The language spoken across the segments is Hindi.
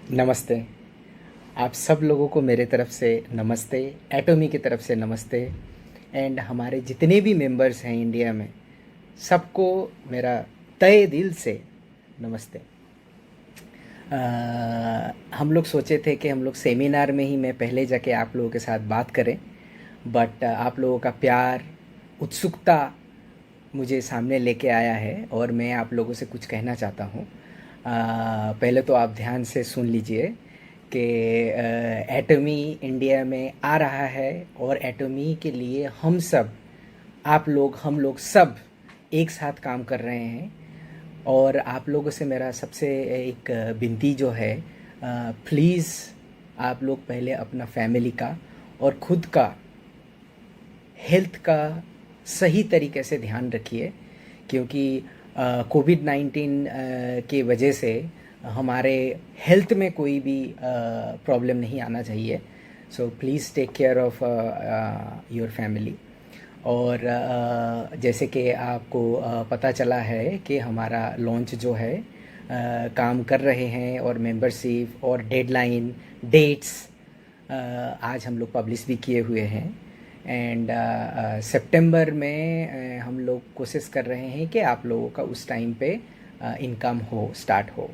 नमस्ते। आप सब लोगों को मेरे तरफ से नमस्ते, एटॉमी की तरफ से नमस्ते एंड हमारे जितने भी मेंबर्स हैं इंडिया में, सबको मेरा तहे दिल से नमस्ते। हम लोग सोचे थे कि हम लोग सेमिनार में ही मैं पहले जाके आप लोगों के साथ बात करें, बट आप लोगों का प्यार, उत्सुकता मुझे सामने लेके आया है और मैं आप लोगों से कुछ कहना चाहता हूँ। पहले तो आप ध्यान से सुन लीजिए कि एटॉमी इंडिया में आ रहा है और एटॉमी के लिए हम सब, आप लोग, हम लोग सब एक साथ काम कर रहे हैं। और आप लोगों से मेरा सबसे एक विनती जो है, प्लीज़ आप लोग पहले अपना फैमिली का और खुद का हेल्थ का सही तरीके से ध्यान रखिए, क्योंकि कोविड 19 की वजह से हमारे हेल्थ में कोई भी प्रॉब्लम नहीं आना चाहिए। So please take care of your family. और जैसे कि आपको पता चला है कि हमारा लॉन्च जो है काम कर रहे हैं और मेंबरशिप और डेडलाइन डेट्स आज हम लोग पब्लिश भी किए हुए हैं। एंड सितंबर में हम लोग कोशिश कर रहे हैं कि आप लोगों का उस टाइम पे इनकम हो, स्टार्ट हो।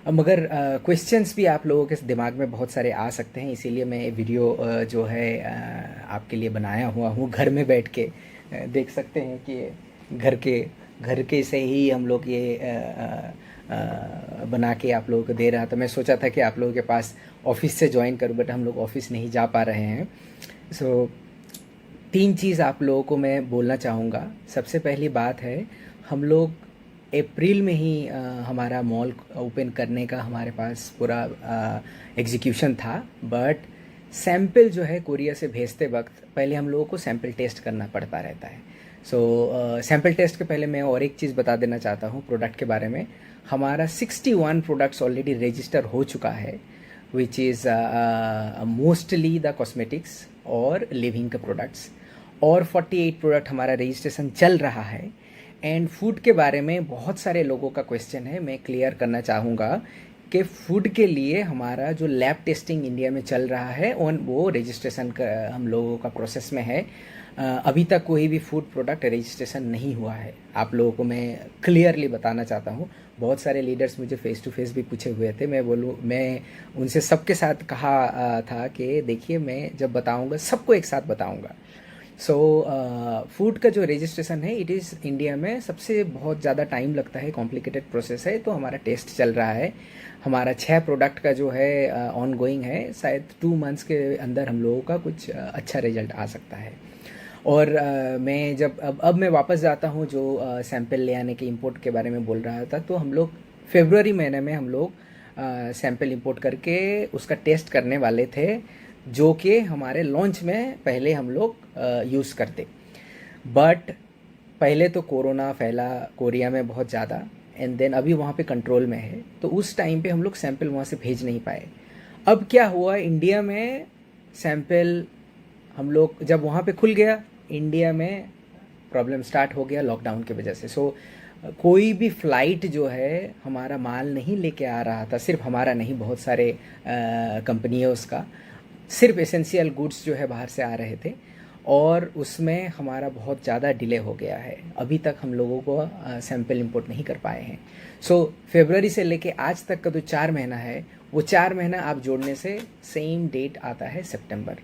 मगर क्वेश्चंस भी आप लोगों के दिमाग में बहुत सारे आ सकते हैं, इसीलिए मैं ये वीडियो जो है आपके लिए बनाया हुआ हूँ। घर में बैठ के देख सकते हैं कि घर के से ही हम लोग ये बना के आप लोगों को दे रहा था। मैं सोचा था कि आप लोगों के पास ऑफिस से ज्वाइन करूँ, बट हम लोग ऑफिस नहीं जा पा रहे हैं। सो तीन चीज़ आप लोगों को मैं बोलना चाहूँगा। सबसे पहली बात है, हम लोग अप्रैल में ही हमारा मॉल ओपन करने का हमारे पास पूरा एग्जीक्यूशन था, बट सैंपल जो है कोरिया से भेजते वक्त पहले हम लोगों को सैंपल टेस्ट करना पड़ता रहता है। सो सैंपल टेस्ट के पहले मैं और एक चीज़ बता देना चाहता हूँ प्रोडक्ट के बारे में। हमारा 61 प्रोडक्ट्स ऑलरेडी रजिस्टर हो चुका है, which is mostly the cosmetics और लिविंग के प्रोडक्ट्स, और 48 प्रोडक्ट हमारा रजिस्ट्रेशन चल रहा है। एंड फूड के बारे में बहुत सारे लोगों का क्वेश्चन है, मैं क्लियर करना चाहूँगा कि फूड के लिए हमारा जो लैब टेस्टिंग इंडिया में चल रहा है और वो रजिस्ट्रेशन का हम लोगों का प्रोसेस में है। अभी तक कोई भी फूड प्रोडक्ट रजिस्ट्रेशन नहीं हुआ है, आप लोगों को मैं क्लियरली बताना चाहता हूँ। बहुत सारे लीडर्स मुझे फ़ेस टू फेस भी पूछे हुए थे, मैं उनसे सबके साथ कहा था कि देखिए, मैं जब बताऊँगा सबको एक साथ बताऊँगा। सो फूड का जो रजिस्ट्रेशन है, इट इज़ इंडिया में सबसे बहुत ज़्यादा टाइम लगता है, कॉम्प्लिकेटेड प्रोसेस है। तो हमारा टेस्ट चल रहा है, हमारा 6 प्रोडक्ट का जो है ऑन गोइंग है। शायद 2 मंथ्स के अंदर हम लोगों का कुछ अच्छा रिजल्ट आ सकता है। और मैं जब अब मैं वापस जाता हूँ जो सैंपल ले आने के इंपोर्ट के बारे में बोल रहा था, तो हम लोग फरवरी महीने में हम लोग सैंपल इंपोर्ट करके उसका टेस्ट करने वाले थे, जो कि हमारे लॉन्च में पहले हम लोग यूज़ करते। बट पहले तो कोरोना फैला कोरिया में बहुत ज़्यादा, एंड देन अभी वहाँ पे कंट्रोल में है, तो उस टाइम पे हम लोग सैंपल वहाँ से भेज नहीं पाए। अब क्या हुआ, इंडिया में सैंपल हम लोग जब वहाँ पे खुल गया, इंडिया में प्रॉब्लम स्टार्ट हो गया लॉकडाउन की वजह से। सो कोई भी फ़्लाइट जो है हमारा माल नहीं लेके आ रहा था, सिर्फ हमारा नहीं, बहुत सारे कंपनियों का, सिर्फ एसेंशियल गुड्स जो है बाहर से आ रहे थे, और उसमें हमारा बहुत ज़्यादा डिले हो गया है। अभी तक हम लोगों को सैंपल इंपोर्ट नहीं कर पाए हैं। सो फरवरी से लेके आज तक का जो 4 महीना है, वो 4 महीना आप जोड़ने से सेम डेट आता है सितंबर।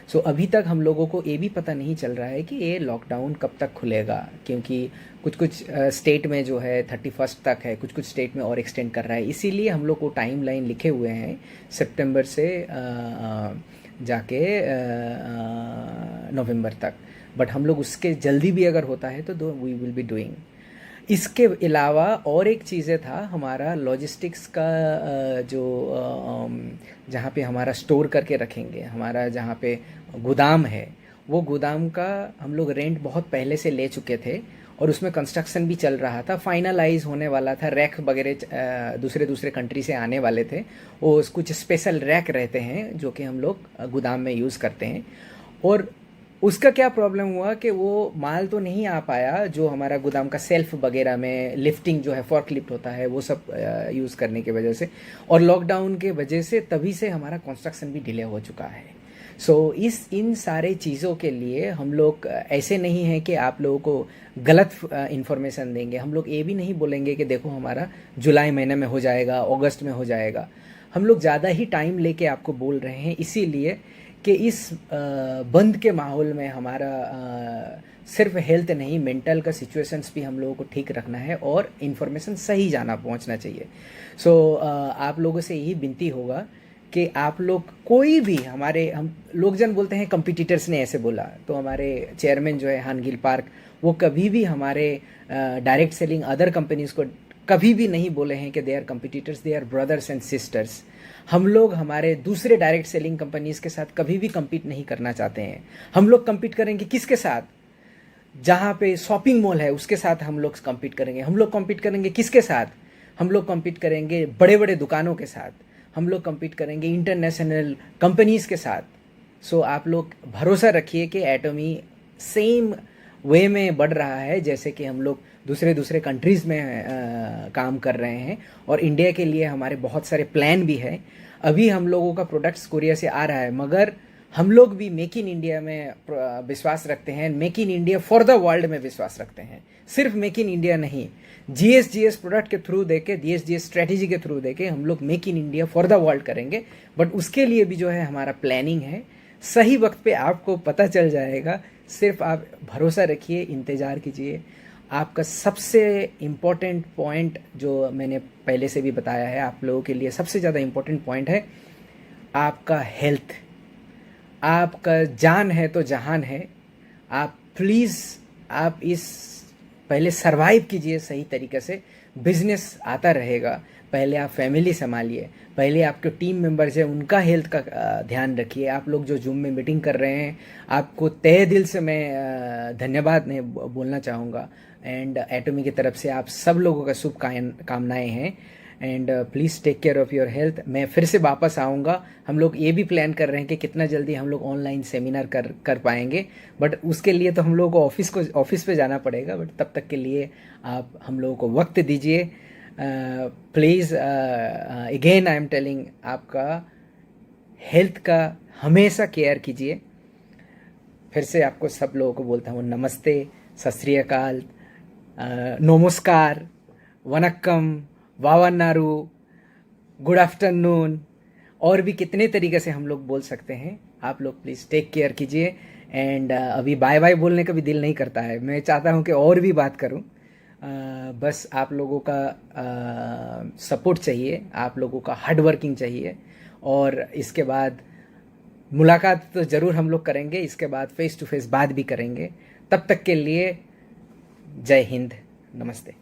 सो अभी तक हम लोगों को ये भी पता नहीं चल रहा है कि ये लॉकडाउन कब तक खुलेगा, क्योंकि कुछ कुछ स्टेट में जो है 31 तक है, कुछ कुछ स्टेट में और एक्सटेंड कर रहा है। इसीलिए हम लोग को टाइम लाइन लिखे हुए हैं सितंबर से जाके नवंबर तक, बट हम लोग उसके जल्दी भी अगर होता है तो वी विल बी डूइंग। इसके अलावा और एक चीज़ें था, हमारा लॉजिस्टिक्स का जो जहाँ पे हमारा स्टोर करके रखेंगे, हमारा जहाँ पे गोदाम है, वो गोदाम का हम लोग रेंट बहुत पहले से ले चुके थे और उसमें कंस्ट्रक्शन भी चल रहा था, फाइनलाइज होने वाला था। रैक वगैरह दूसरे दूसरे कंट्री से आने वाले थे, वो कुछ स्पेशल रैक रहते हैं जो कि हम लोग गोदाम में यूज़ करते हैं। और उसका क्या प्रॉब्लम हुआ कि वो माल तो नहीं आ पाया, जो हमारा गोदाम का सेल्फ वगैरह में लिफ्टिंग जो है, फॉर्क लिफ्ट होता है, वो सब यूज़ करने की वजह से, और लॉकडाउन के वजह से तभी से हमारा कंस्ट्रक्शन भी डिले हो चुका है। सो इन सारे चीज़ों के लिए हम लोग ऐसे नहीं हैं कि आप लोगों को गलत इन्फॉर्मेशन देंगे। हम लोग ये भी नहीं बोलेंगे कि देखो हमारा जुलाई महीने में हो जाएगा, अगस्त में हो जाएगा। हम लोग ज़्यादा ही टाइम लेके आपको बोल रहे हैं, इसीलिए कि इस बंद के माहौल में हमारा सिर्फ हेल्थ नहीं, मेंटल का सिचुएशंस भी हम लोगों को ठीक रखना है और इन्फॉर्मेशन सही जाना पहुंचना चाहिए। सो आप लोगों से यही विनती होगा कि आप लोग कोई भी हम लोग जन बोलते हैं कंपिटिटर्स ने ऐसे बोला, तो हमारे चेयरमैन जो है हान गिल पार्क, वो कभी भी हमारे डायरेक्ट सेलिंग अदर कंपनीज को कभी भी नहीं बोले हैं कि they are competitors, they are brothers and sisters. हम लोग हमारे दूसरे डायरेक्ट सेलिंग कंपनीज के साथ कभी भी compete नहीं करना चाहते हैं। हम लोग compete करेंगे किसके साथ? जहाँ पे शॉपिंग मॉल है उसके साथ हम लोग compete करेंगे। हम लोग compete करेंगे किसके साथ? हम लोग compete करेंगे बड़े बड़े दुकानों के साथ। हम लोग compete करेंगे इंटरनेशनल कंपनीज के साथ। सो आप लोग भरोसा रखिए कि एटमी सेम वे में बढ़ रहा है जैसे कि हम लोग दूसरे कंट्रीज़ में काम कर रहे हैं, और इंडिया के लिए हमारे बहुत सारे प्लान भी है। अभी हम लोगों का प्रोडक्ट्स कोरिया से आ रहा है, मगर हम लोग भी मेक इन इंडिया में विश्वास रखते हैं, make in India for the world में विश्वास रखते हैं। सिर्फ मेक इन इंडिया नहीं, जीएस प्रोडक्ट के थ्रू देके, जीएस स्ट्रेटेजी के थ्रू देके हम लोग make in India for the world करेंगे। बट उसके लिए भी जो है हमारा प्लानिंग है, सही वक्त पे आपको पता चल जाएगा। सिर्फ आप भरोसा रखिए, इंतज़ार कीजिए। आपका सबसे इम्पोर्टेंट पॉइंट जो मैंने पहले से भी बताया है, आप लोगों के लिए सबसे ज़्यादा इम्पोर्टेंट पॉइंट है आपका हेल्थ। आपका जान है तो जहान है। आप प्लीज़ आप इस पहले सरवाइव कीजिए सही तरीके से। बिजनेस आता रहेगा, पहले आप फैमिली संभालिए, पहले आपके टीम मेंबर्स हैं उनका हेल्थ का ध्यान रखिए। आप लोग जो जूम में मीटिंग कर रहे हैं, आपको तहे दिल से मैं धन्यवाद नहीं बोलना चाहूँगा। एंड एटमी की तरफ से आप सब लोगों का शुभ कामनाएँ हैं। And please take care of your health. मैं फिर से वापस आऊँगा। हम लोग ये भी प्लान कर रहे हैं कि कितना जल्दी हम लोग ऑनलाइन सेमिनार कर पाएंगे, बट उसके लिए तो हम लोगों को ऑफिस पे जाना पड़ेगा। बट तब तक के लिए आप हम लोगों को वक्त दीजिए please. Again I am telling, आपका हेल्थ का हमेशा केयर कीजिए। फिर से आपको सब लोगों को बोलता हूँ नमस्ते, सत श्री अकाल, नमस्कार, वनक्कम, वावन्नारू, गुड आफ्टरनून, और भी कितने तरीके से हम लोग बोल सकते हैं। आप लोग प्लीज़ टेक केयर कीजिए। एंड अभी बाय बाय बोलने का भी दिल नहीं करता है, मैं चाहता हूँ कि और भी बात करूँ। बस आप लोगों का सपोर्ट चाहिए, आप लोगों का हार्ड वर्किंग चाहिए। और इसके बाद मुलाकात तो ज़रूर हम लोग करेंगे, इसके बाद फेस टू फेस बात भी करेंगे। तब तक के लिए जय हिंद, नमस्ते।